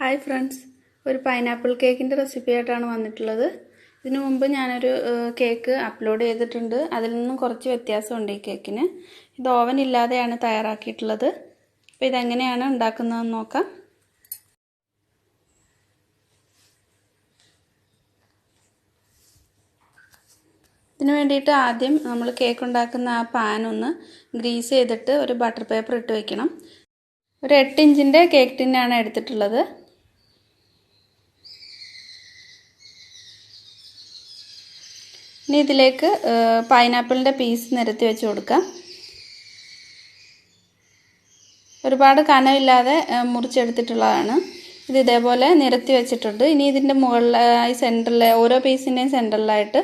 Hi friends, ഒരു pineapple കേക്കിൻ്റെ recipe ആയിട്ടാണ് വന്നിട്ടുള്ളത്. ഇതിനു മുമ്പ് ഞാനൊരു കേക്ക് അപ്ലോഡ് ചെയ്തിട്ടുണ്ട്. അതിൽ നിന്നും കുറച്ച് വ്യത്യാസമുണ്ട് ഈ കേക്കിന്. ഇത് ഓവൻ ഇല്ലാതെയാണ് തയ്യാറാക്കിയിട്ടുള്ളത്. അപ്പോൾ ഇതെങ്ങനെയാണ് ഉണ്ടാക്കുന്നതെന്ന് നോക്കാം. ഇതിനു വേണ്ടിയിട്ട് ആദ്യം നമ്മൾ കേക്ക് ഉണ്ടാക്കുന്ന ആ പാൻ ഒന്ന് ഗ്രീസ് ചെയ്തിട്ട് ഒരു ബട്ടർ പേപ്പർ ഇട്ട് വയ്ക്കണം. ഒരു 8 ഇഞ്ചിൻ്റെ കേക്ക് ടിന്നാണ് എടുത്തിട്ടുള്ളത്. ഇനി ഇതിലേക്ക് പൈനാപ്പിളിൻ്റെ പീസ് നിരത്തി വെച്ച് കൊടുക്കാം. ഒരുപാട് കനമില്ലാതെ മുറിച്ചെടുത്തിട്ടുള്ളതാണ്. ഇത് ഇതേപോലെ നിരത്തി വെച്ചിട്ടുണ്ട്. ഇനി ഇതിൻ്റെ മുകളിലായി സെൻറ്ററിൽ ഓരോ പീസിൻ്റെയും സെൻറ്ററിലായിട്ട്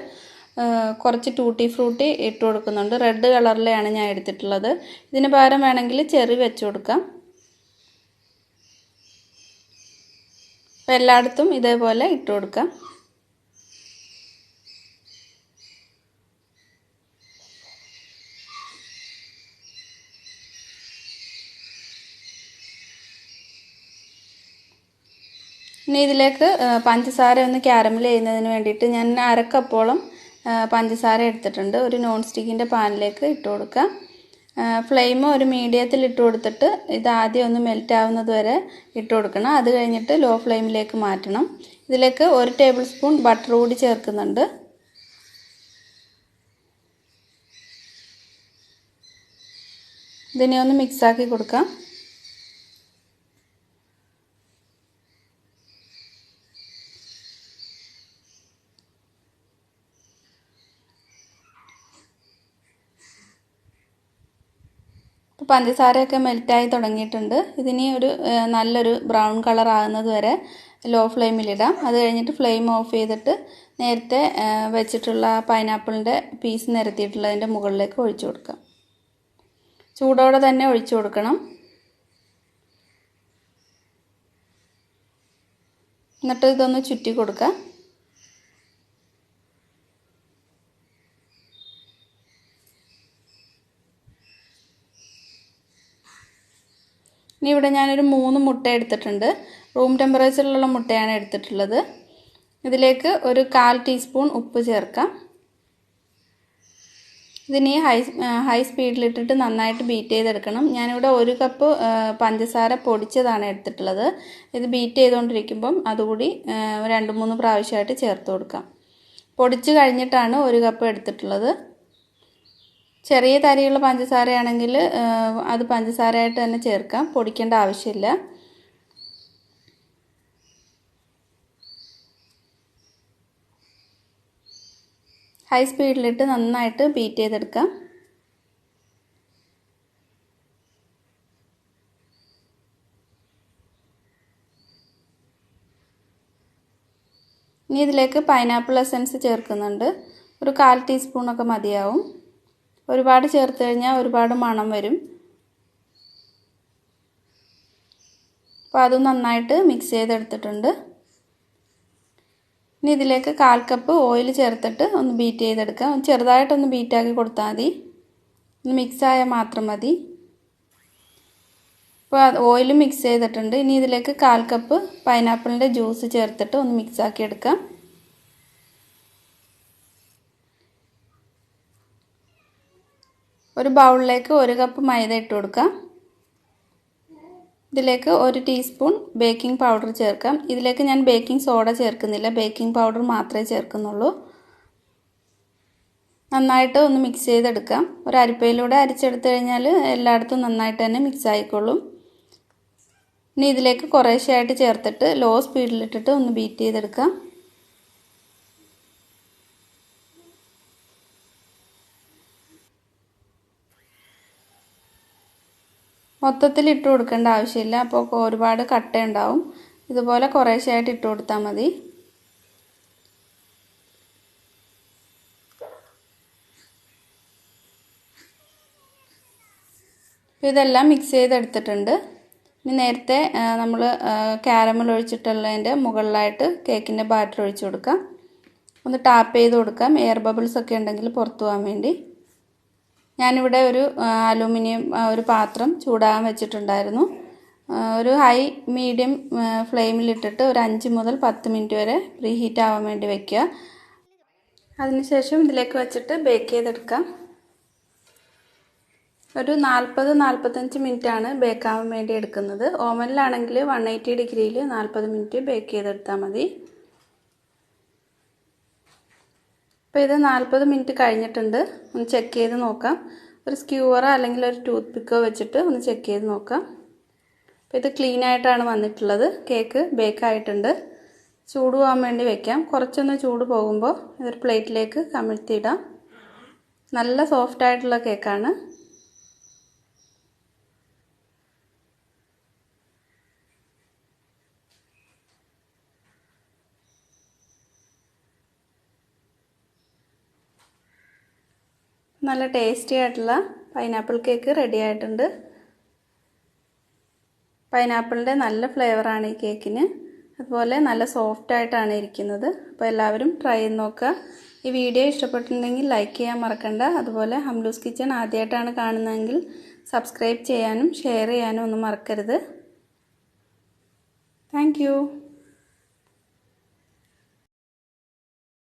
കുറച്ച് ടൂട്ടി ഫ്രൂട്ടി ഇട്ട് കൊടുക്കുന്നുണ്ട്. റെഡ് കളറിലെയാണ് ഞാൻ എടുത്തിട്ടുള്ളത്. ഇതിന് പകരം വേണമെങ്കിൽ ചെറി വെച്ച് കൊടുക്കാം. അപ്പോൾ എല്ലായിടത്തും ഇതേപോലെ ഇട്ട് കൊടുക്കാം. ഇനി ഇതിലേക്ക് പഞ്ചസാര ഒന്ന് ക്യാരമൽ ചെയ്യുന്നതിന് വേണ്ടിയിട്ട് ഞാൻ 1/2 കപ്പോളം പഞ്ചസാര എടുത്തിട്ടുണ്ട്. ഒരു നോൺ സ്റ്റിക്കിൻ്റെ പാനിലേക്ക് ഇട്ട് കൊടുക്കാം. ഫ്ലെയിം ഒരു മീഡിയത്തിൽ ഇട്ട് കൊടുത്തിട്ട് ഇത് ആദ്യം ഒന്ന് മെൽറ്റ് ആവുന്നത് വരെ ഇട്ട് കൊടുക്കണം. അത് കഴിഞ്ഞിട്ട് ലോ ഫ്ലെയിമിലേക്ക് മാറ്റണം. ഇതിലേക്ക് 1 ടേബിൾ സ്പൂൺ ബട്ടർ കൂടി ചേർക്കുന്നുണ്ട്. ഇതിനെ ഒന്ന് മിക്സാക്കി കൊടുക്കാം. പഞ്ചസാരയൊക്കെ മെൽറ്റായി തുടങ്ങിയിട്ടുണ്ട്. ഇതിനി ഒരു നല്ലൊരു ബ്രൗൺ കളർ ആകുന്നത് വരെ ലോ ഫ്ലെയിമിലിടാം. അത് കഴിഞ്ഞിട്ട് ഫ്ലെയിം ഓഫ് ചെയ്തിട്ട് നേരത്തെ വെച്ചിട്ടുള്ള പൈനാപ്പിളിൻ്റെ പീസ് നിരത്തിയിട്ടുള്ളതിൻ്റെ മുകളിലേക്ക് ഒഴിച്ചു കൊടുക്കാം. ചൂടോടെ തന്നെ ഒഴിച്ചു കൊടുക്കണം. എന്നിട്ട് ഇതൊന്ന് ചുറ്റി കൊടുക്കാം. ഇനി ഇവിടെ ഞാനൊരു 3 മുട്ട എടുത്തിട്ടുണ്ട്. റൂം ടെമ്പറേച്ചറിലുള്ള മുട്ടയാണ് എടുത്തിട്ടുള്ളത്. ഇതിലേക്ക് ഒരു 1/4 ടീസ്പൂൺ ഉപ്പ് ചേർക്കാം. ഇതിനി ഹൈ സ്പീഡിലിട്ടിട്ട് നന്നായിട്ട് ബീറ്റ് ചെയ്തെടുക്കണം. ഞാനിവിടെ 1 കപ്പ് പഞ്ചസാര പൊടിച്ചതാണ് എടുത്തിട്ടുള്ളത്. ഇത് ബീറ്റ് ചെയ്തുകൊണ്ടിരിക്കുമ്പം അതുകൂടി 2-3 പ്രാവശ്യമായിട്ട് ചേർത്ത് കൊടുക്കാം. പൊടിച്ച് കഴിഞ്ഞിട്ടാണ് 1 കപ്പ് എടുത്തിട്ടുള്ളത്. ചെറിയ തരിയുള്ള പഞ്ചസാരയാണെങ്കിൽ അത് പഞ്ചസാരയായിട്ട് തന്നെ ചേർക്കാം, പൊടിക്കേണ്ട ആവശ്യമില്ല. ഹൈ സ്പീഡിലിട്ട് നന്നായിട്ട് ബീറ്റ് ചെയ്തെടുക്കാം. ഇനി ഇതിലേക്ക് പൈനാപ്പിൾ എസൻസ് ചേർക്കുന്നുണ്ട്. ഒരു 1/4 ടീസ്പൂണൊക്കെ മതിയാവും. ഒരുപാട് ചേർത്ത് കഴിഞ്ഞാൽ ഒരുപാട് മണം വരും. അപ്പോൾ അത് നന്നായിട്ട് മിക്സ് ചെയ്തെടുത്തിട്ടുണ്ട്. ഇനി ഇതിലേക്ക് 1/4 കപ്പ് ഓയിൽ ചേർത്തിട്ട് ഒന്ന് ബീറ്റ് ചെയ്തെടുക്കാം. ചെറുതായിട്ടൊന്ന് ബീറ്റാക്കി കൊടുത്താൽ മതി. ഒന്ന് മിക്സായാൽ മാത്രം മതി. അപ്പോൾ ഓയിൽ മിക്സ് ചെയ്തിട്ടുണ്ട്. ഇനി ഇതിലേക്ക് 1/4 കപ്പ് പൈനാപ്പിളിൻ്റെ ജ്യൂസ് ചേർത്തിട്ട് ഒന്ന് മിക്സാക്കി എടുക്കാം. ഒരു ബൗളിലേക്ക് 1 കപ്പ് മൈദ ഇട്ട് കൊടുക്കാം. ഇതിലേക്ക് 1 ടീസ്പൂൺ ബേക്കിംഗ് പൗഡർ ചേർക്കാം. ഇതിലേക്ക് ഞാൻ ബേക്കിംഗ് സോഡ ചേർക്കുന്നില്ല, ബേക്കിംഗ് പൗഡർ മാത്രമേ ചേർക്കുന്നുള്ളൂ. നന്നായിട്ട് ഒന്ന് മിക്സ് ചെയ്തെടുക്കാം. ഒരു അരിപ്പയിലൂടെ അരിച്ചെടുത്ത് കഴിഞ്ഞാൽ എല്ലായിടത്തും നന്നായിട്ട് തന്നെ മിക്സ് ആയിക്കോളും. ഇനി ഇതിലേക്ക് കുറേശ്ശെയായിട്ട് ചേർത്തിട്ട് ലോ സ്പീഡിലിട്ടിട്ട് ഒന്ന് ബീറ്റ് ചെയ്തെടുക്കാം. മൊത്തത്തിൽ ഇട്ട് കൊടുക്കേണ്ട ആവശ്യമില്ല, അപ്പോൾ ഒരുപാട് കട്ടയുണ്ടാവും. ഇതുപോലെ കുറേശ്ശെയായിട്ട് ഇട്ട് കൊടുത്താൽ മതി. ഇതെല്ലാം മിക്സ് ചെയ്തെടുത്തിട്ടുണ്ട്. ഇനി നേരത്തെ നമ്മൾ കാരമൽ ഒഴിച്ചിട്ടുള്ളതിൻ്റെ മുകളിലായിട്ട് കേക്കിൻ്റെ ബാറ്റർ ഒഴിച്ച് കൊടുക്കാം. ഒന്ന് ടാപ്പ് ചെയ്ത് കൊടുക്കാം, എയർ ബബിൾസ് ഒക്കെ ഉണ്ടെങ്കിൽ പുറത്തു പോകാൻ വേണ്ടി. ഞാനിവിടെ ഒരു അലുമിനിയം ഒരു പാത്രം ചൂടാകാൻ വെച്ചിട്ടുണ്ടായിരുന്നു. ഒരു ഹൈ മീഡിയം ഫ്ലെയിമിലിട്ടിട്ട് ഒരു 5 മുതൽ 10 മിനിറ്റ് വരെ പ്രീഹീറ്റ് ആവാൻ വേണ്ടി വെക്കുക. അതിനുശേഷം ഇതിലേക്ക് വെച്ചിട്ട് ബേക്ക് ചെയ്തെടുക്കാം. ഒരു 40-45 മിനിറ്റാണ് ബേക്ക് ആവാൻ വേണ്ടി എടുക്കുന്നത്. ഓവനിലാണെങ്കിൽ 180 ഡിഗ്രിയിൽ 40 മിനിറ്റ് ബേക്ക് ചെയ്തെടുത്താൽ മതി. അപ്പോൾ ഇത് 40 മിനിറ്റ് കഴിഞ്ഞിട്ടുണ്ട്. ഒന്ന് ചെക്ക് ചെയ്ത് നോക്കാം. ഒരു സ്ക്യൂവറോ അല്ലെങ്കിൽ ഒരു ടൂത്ത് പിക്കോ വെച്ചിട്ട് ഒന്ന് ചെക്ക് ചെയ്ത് നോക്കാം. അപ്പോൾ ഇത് ക്ലീൻ ആയിട്ടാണ് വന്നിട്ടുള്ളത്. കേക്ക് ബേക്ക് ആയിട്ടുണ്ട്. ചൂട് പോകാൻ വേണ്ടി വെക്കാം. കുറച്ചൊന്ന് ചൂട് പോകുമ്പോൾ ഇതൊരു പ്ലേറ്റിലേക്ക് കമിഴ്ത്തിയിടാം. നല്ല സോഫ്റ്റ് ആയിട്ടുള്ള കേക്കാണ്. നല്ല ടേസ്റ്റി ആയിട്ടുള്ള പൈനാപ്പിൾ കേക്ക് റെഡി ആയിട്ടുണ്ട്. പൈനാപ്പിളിൻ്റെ നല്ല ഫ്ലേവറാണ് ഈ കേക്കിന്. അതുപോലെ നല്ല സോഫ്റ്റ് ആയിട്ടാണ് ഇരിക്കുന്നത്. അപ്പോൾ എല്ലാവരും ട്രൈ ചെയ്ത് നോക്കുക. ഈ വീഡിയോ ഇഷ്ടപ്പെട്ടിട്ടുണ്ടെങ്കിൽ ലൈക്ക് ചെയ്യാൻ മറക്കണ്ട. അതുപോലെ ഹംലൂസ് കിച്ചൺ ആദ്യമായിട്ടാണ് കാണുന്നതെങ്കിൽ സബ്സ്ക്രൈബ് ചെയ്യാനും ഷെയർ ചെയ്യാനും ഒന്നും മറക്കരുത്. Thank you.